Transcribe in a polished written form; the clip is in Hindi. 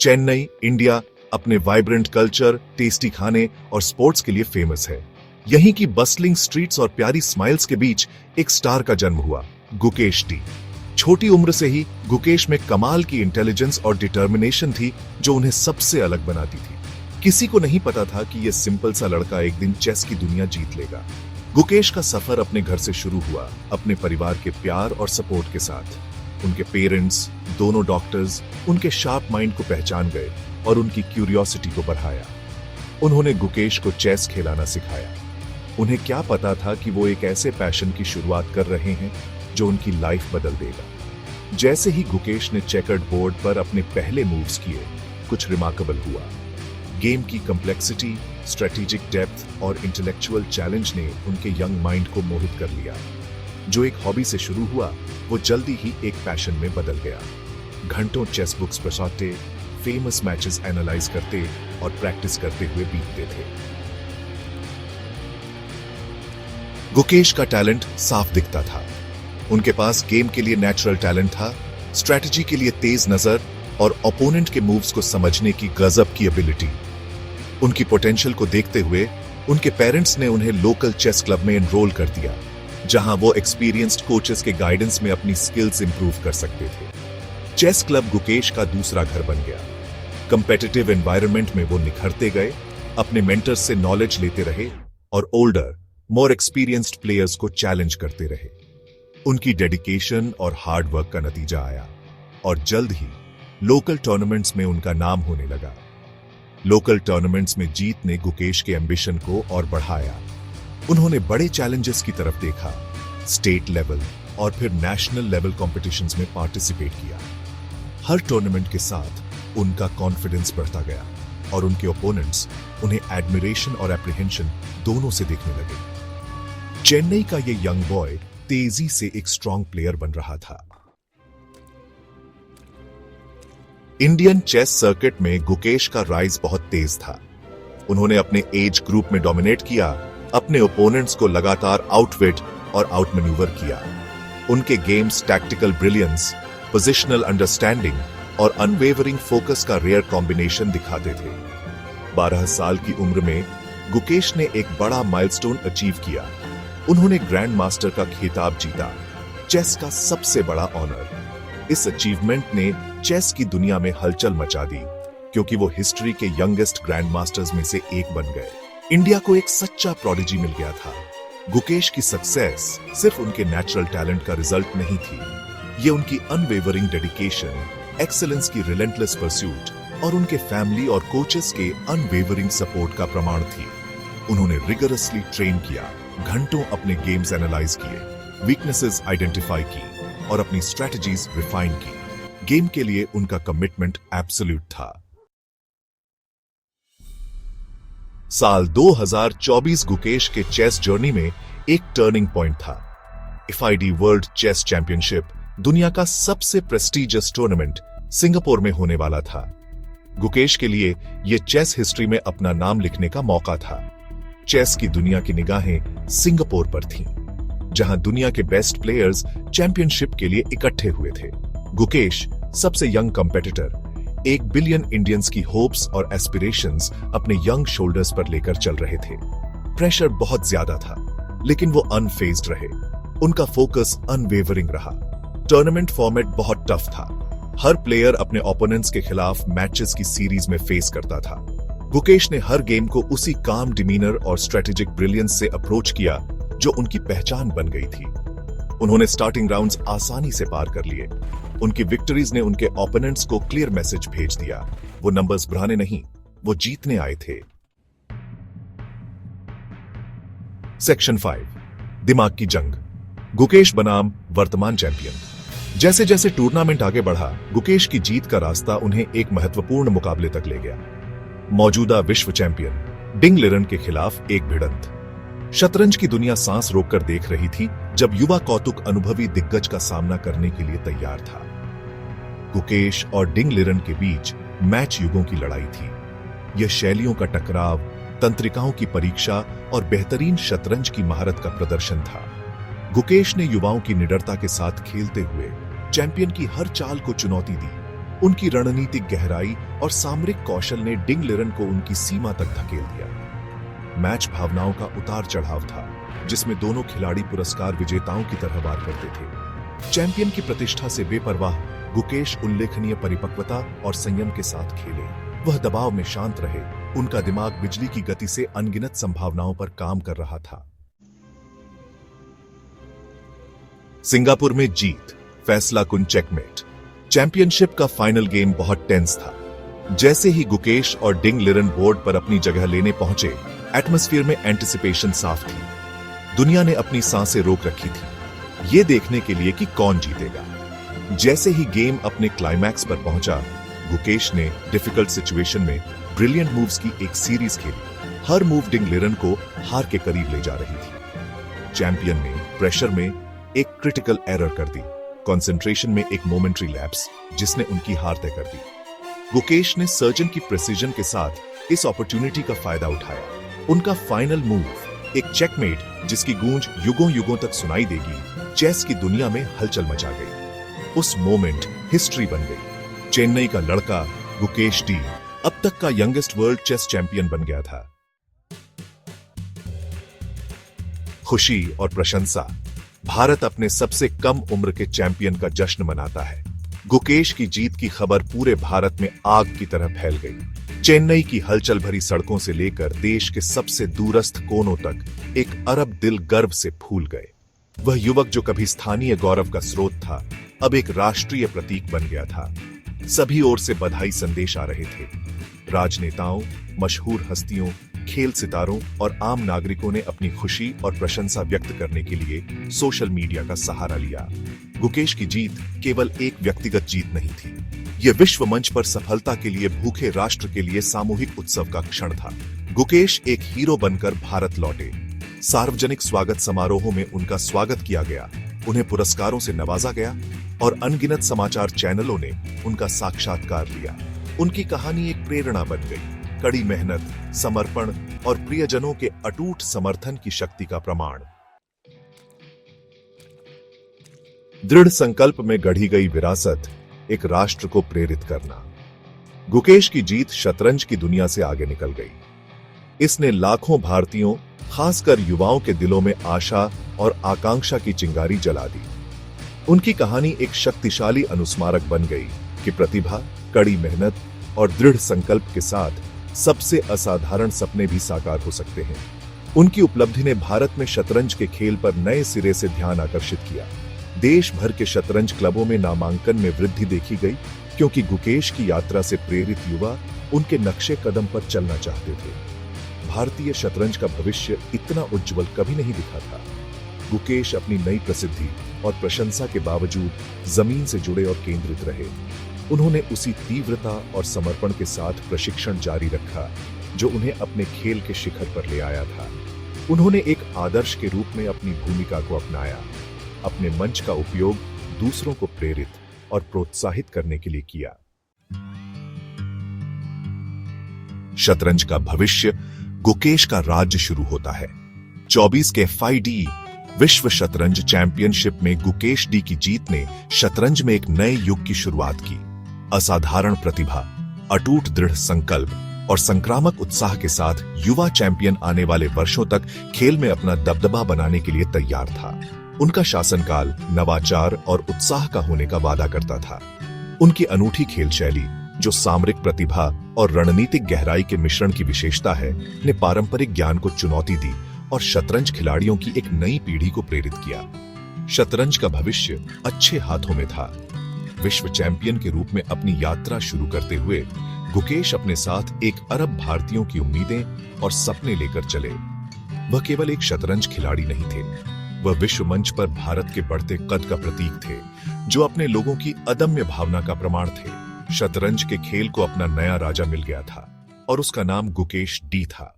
चेन्नई, इंडिया अपने वाइब्रेंट कल्चर, टेस्टी खाने और स्पोर्ट्स के लिए फेमस है। यहीं की बस्लिंग स्ट्रीट्स और प्यारी स्माइल्स के बीच एक स्टार का जन्म हुआ, गुकेश टी। छोटी उम्र से ही गुकेश में कमाल की इंटेलिजेंस और डिटर्मिनेशन थी जो उन्हें सबसे अलग बनाती थी। किसी को नहीं पता था कि यह सिंपल सा लड़का एक दिन चेस की दुनिया जीत लेगा। गुकेश का सफर अपने घर से शुरू हुआ, अपने परिवार के प्यार और सपोर्ट के साथ। उनके पेरेंट्स, दोनों डॉक्टर्स, उनके शार्प माइंड को पहचान गए और उनकी क्यूरियोसिटी को बढ़ाया। उन्होंने गुकेश को चेस खेलाना सिखाया। उन्हें क्या पता था कि वो एक ऐसे पैशन की शुरुआत कर रहे हैं जो उनकी लाइफ बदल देगा। जैसे ही गुकेश ने चेकर्ड बोर्ड पर अपने पहले मूव्स किए, कुछ रिमार्केबल हुआ। गेम की कॉम्प्लेक्सिटी, स्ट्रेटेजिक डेप्थ और इंटेलेक्चुअल चैलेंज ने उनके यंग माइंड को मोहित कर लिया। जो एक हॉबी से शुरू हुआ, वो जल्दी ही एक पैशन में बदल गया। घंटों चेस बुक्स पर सौटे, फेमस मैचेस एनालाइज करते और प्रैक्टिस करते हुए बीतते थे। गुकेश का टैलेंट साफ दिखता था। उनके पास गेम के लिए नेचुरल टैलेंट था, स्ट्रैटेजी के लिए तेज नजर और ओपोनेंट के मूव्स को समझने की गजब की एबिलिटी। उनकी पोटेंशियल को देखते हुए उनके पेरेंट्स ने उन्हें लोकल चेस क्लब में एनरोल कर दिया, जहां वो एक्सपीरियंस्ड कोचेस के गाइडेंस में अपनी स्किल्स इंप्रूव कर सकते थे। चेस क्लब गुकेश का दूसरा घर बन गया। कंपेटिटिव एनवायरनमेंट में वो निखरते गए, अपने मेंटर्स से नॉलेज लेते रहे और ओल्डर, मोर एक्सपीरियंस्ड प्लेयर्स को चैलेंज करते रहे। उनकी डेडिकेशन और हार्ड वर्क का नतीजा आया और जल्द ही लोकल टूर्नामेंट्स में उनका नाम होने लगा। लोकल टूर्नामेंट्स में जीत ने गुकेश के एम्बिशन को और बढ़ाया। उन्होंने बड़े चैलेंजेस की तरफ देखा, स्टेट लेवल और फिर नेशनल लेवल कॉम्पिटिशन्स में पार्टिसिपेट किया। हर टूर्नामेंट के साथ उनका कॉन्फिडेंस बढ़ता गया और उनके ओपोनेंट्स उन्हें एडमिरेशन और एप्रीहेंशन दोनों से देखने लगे। चेन्नई का ये यंग बॉय तेजी से एक स्ट्रॉन्ग प्लेयर बन रहा था। इंडियन चेस सर्किट में गुकेश का राइज बहुत तेज था। उन्होंने अपने एज ग्रुप में डोमिनेट किया, अपने ओपोनेंट्स को लगातार आउटविट और आउटमैन्यूवर किया। उनके games tactical brilliance, positional understanding और अनवेवरिंग फोकस का रेयर कॉम्बिनेशन दिखाते थे। 12 साल की उम्र में गुकेश ने एक बड़ा माइलस्टोन अचीव किया। उन्होंने ग्रैंड मास्टर का खिताब जीता, चेस का सबसे बड़ा ऑनर। इस अचीवमेंट ने चेस की दुनिया में हलचल मचा दी, क्योंकि वो हिस्ट्री के यंगेस्ट ग्रैंड मास्टर्स में से एक बन गए। इंडिया को एक सच्चा प्रोडिजी मिल गया था। गुकेश की सक्सेस सिर्फ उनके नेचुरल टैलेंट का रिजल्ट नहीं थी, ये उनकी अनवेवरिंग डेडिकेशन, एक्सेलेंस की रिलेंटलेस परस्यूट और उनके फैमिली और कोचेस के अनवेवरिंग सपोर्ट का प्रमाण थी। उन्होंने रिगरसली ट्रेन किया, घंटों अपने गेम्स एनालाइज किए, वीकनेसेस आइडेंटिफाई की और अपनी स्ट्रेटजीज रिफाइन की। गेम के लिए उनका कमिटमेंट एब्सोल्यूट था। साल 2024 गुकेश के चेस जर्नी में एक टर्निंग पॉइंट था। FID वर्ल्ड चेस चैंपियनशिप, दुनिया का सबसे प्रेस्टिजियस टूर्नामेंट, सिंगापुर में होने वाला था। गुकेश के लिए यह चेस हिस्ट्री में अपना नाम लिखने का मौका था। चेस की दुनिया की निगाहें सिंगापुर पर थीं, जहां दुनिया के बेस्ट प्लेयर्स चैंपियनशिप के लिए इकट्ठे हुए थे। गुकेश, सबसे यंग कंपेटिटर, 1 बिलियन इंडियंस की होप्स और एस्पिरेशंस अपने यंग शोल्डर्स पर लेकर चल रहे थे। प्रेशर बहुत ज्यादा था, लेकिन वो अनफेज्ड रहे। उनका फोकस अनवेवरिंग रहा। टूर्नामेंट फॉर्मेट बहुत टफ था। हर प्लेयर अपने ओपोनेंट्स के खिलाफ मैचेस की सीरीज में फेस करता था। गुकेश ने हर गेम को उसी काम डिमीनर और स्ट्रेटेजिक ब्रिलियंस से अप्रोच किया जो उनकी पहचान बन गई थी। उन्होंने स्टार्टिंग राउंड्स आसानी से पार कर लिए। उनकी विक्ट्रीज ने उनके ओपोनेंट्स को क्लियर मैसेज भेज दिया, वो नंबर्स बढ़ाने नहीं, वो जीतने आए थे। सेक्शन 5, दिमाग की जंग। गुकेश बनाम वर्तमान चैंपियन। जैसे जैसे टूर्नामेंट आगे बढ़ा, गुकेश की जीत का रास्ता उन्हें एक महत्वपूर्ण मुकाबले तक ले गया। मौजूदा विश्व चैंपियन डिंग लिरन के खिलाफ एक भिड़ंत। शतरंज की दुनिया सांस रोककर देख रही थी जब युवा कौतुक अनुभवी दिग्गज का सामना करने के लिए तैयार था। गुकेश और डिंग लिरन के बीच मैच युगों की लड़ाई थी। यह शैलियों का टकराव, तंत्रिकाओं की परीक्षा और बेहतरीन शतरंज की महारत का प्रदर्शन था। गुकेश ने युवाओं की निडरता के साथ खेलते हुए चैंपियन की हर चाल को चुनौती दी। उनकी रणनीतिक गहराई और सामरिक कौशल ने डिंग लिरन को उनकी सीमा तक धकेल दिया। मैच भावनाओं का उतार चढ़ाव था, जिसमें दोनों खिलाड़ी पुरस्कार विजेताओं की तरह वार करते थे। चैंपियन की प्रतिष्ठा से बेपरवाह गुकेश उल्लेखनीय परिपक्वता और संयम के साथ खेले। वह दबाव में शांत रहे, उनका दिमाग बिजली की गति से अनगिनत संभावनाओं पर काम कर रहा था। सिंगापुर में जीत, फैसला कुन चेकमेट। चैंपियनशिप का फाइनल गेम बहुत टेंस था। जैसे ही गुकेश और डिंग लिरन बोर्ड पर अपनी जगह लेने पहुंचे, एटमॉस्फेयर में एंटिसिपेशन साफ थी। दुनिया ने अपनी सांसें रोक रखी थी, ये देखने के लिए कि कौन जीतेगा। जैसे ही गेम अपने क्लाइमैक्स पर पहुंचा, गुकेश ने डिफिकल्ट सिचुएशन में ब्रिलियंट मूव्स की एक सीरीज खेली। हर मूव डिंग लिरन को हार के करीब ले जा रही थी। चैंपियन ने प्रेशर में एक क्रिटिकल एरर कर दी, कंसंट्रेशन में एक मोमेंट्री लैप्स, जिसने उनकी हार तय कर दी। गुकेश ने सर्जन की प्रिसीजन के साथ इस अपॉर्चुनिटी का फायदा उठाया। उनका फाइनल मूव, एक चेकमेट जिसकी गूंज युगों युगों तक सुनाई देगी, चेस की दुनिया में हलचल मचा गई। उस मोमेंट हिस्ट्री बन गई। चेन्नई का लड़का गुकेश डी अब तक का यंगेस्ट वर्ल्ड चेस चैंपियन बन गया था। खुशी और प्रशंसा। भारत अपने सबसे कम उम्र के चैंपियन का जश्न मनाता है। गुकेश की जीत की खबर पूरे भारत में आग की तरह फैल गई। चेन्नई की हलचल भरी सड़कों से लेकर देश के सबसे दूरस्थ कोनों तक एक अरब दिल गर्व से फूल गए। वह युवक जो कभी स्थानीय गौरव का स्रोत था, अब एक राष्ट्रीय प्रतीक बन गया था। सभी ओर से बधाई संदेश आ रहे थे। राजनेताओं, मशहूर हस्तियों, खेल सितारों और आम नागरिकों ने अपनी खुशी और प्रशंसा व्यक्त करने के लिए सोशल मीडिया का सहारा लिया। गुकेश की जीत केवल एक व्यक्तिगत जीत नहीं थी, यह विश्व मंच पर सफलता के लिए भूखे राष्ट्र के लिए सामूहिक उत्सव का क्षण था। गुकेश एक हीरो बनकर भारत लौटे। सार्वजनिक स्वागत समारोहों में उनका स्वागत किया गया, उन्हें पुरस्कारों से नवाजा गया और अनगिनत समाचार चैनलों ने उनका साक्षात्कार लिया। उनकी कहानी एक प्रेरणा बन गई। कड़ी मेहनत, समर्पण और प्रियजनों के अटूट समर्थन की शक्ति का प्रमाण। दृढ़ संकल्प में गढ़ी गई विरासत, एक राष्ट्र को प्रेरित करना। गुकेश की जीत शतरंज की दुनिया से आगे निकल गई। इसने लाखों भारतीयों, खासकर युवाओं के दिलों में आशा और आकांक्षा की चिंगारी जला दी। उनकी कहानी एक शक्तिशाली अनुस्मारक बन गई कि प्रतिभा, कड़ी मेहनत और दृढ़ संकल्प के साथ सबसे असाधारण सपने भी साकार हो सकते हैं। उनकी उपलब्धि ने भारत में शतरंज के खेल पर नए सिरे से ध्यान आकर्षित किया। देश भर के शतरंज क्लबों में नामांकन में वृद्धि देखी गई, क्योंकि गुकेश की यात्रा से प्रेरित युवा उनके नक्शे कदम पर चलना चाहते थे। भारतीय शतरंज का भविष्य इतना उज्जवल कभी नहीं दिखा था। गुकेश अपनी नई प्रसिद्धि और प्रशंसा के बावजूद जमीन से जुड़े और केंद्रित रहे। उन्होंने उसी तीव्रता और समर्पण के साथ प्रशिक्षण जारी रखा जो उन्हें अपने खेल के शिखर पर ले आया था। उन्होंने एक आदर्श के रूप में अपनी भूमिका को अपनाया, अपने मंच का उपयोग दूसरों को प्रेरित और प्रोत्साहित करने के लिए किया। शतरंज का भविष्य। गुकेश का राज्य शुरू होता है। 24 के FIDE विश्व शतरंज चैंपियनशिप में गुकेश डी की जीत ने शतरंज में एक नए युग की शुरुआत की। असाधारण प्रतिभा, अटूट दृढ़ संकल्प और संक्रामक उत्साह के साथ युवा चैंपियन आने वाले वर्षों तक खेल में अपना दबदबा बनाने के लिए तैयार था। उनका शासनकाल नवाचार और उत्साह का होने का वादा करता था। उनकी अनूठी खेल शैली, जो सामरिक प्रतिभा और रणनीतिक गहराई के मिश्रण की विशेषता है, ने पारंपरिक ज्ञान को चुनौती दी और शतरंज खिलाड़ियों की एक नई पीढ़ी को प्रेरित किया। शतरंज का भविष्य अच्छे हाथों में था। विश्व चैंपियन के रूप में अपनी यात्रा शुरू करते हुए गुकेश अपने साथ एक अरब भारतीयों की उम्मीदें और सपने लेकर चले। वह केवल एक शतरंज खिलाड़ी नहीं थे, वह विश्व मंच पर भारत के बढ़ते कद का प्रतीक थे, जो अपने लोगों की अदम्य भावना का प्रमाण थे। शतरंज के खेल को अपना नया राजा मिल गया था और उसका नाम गुकेश डी था।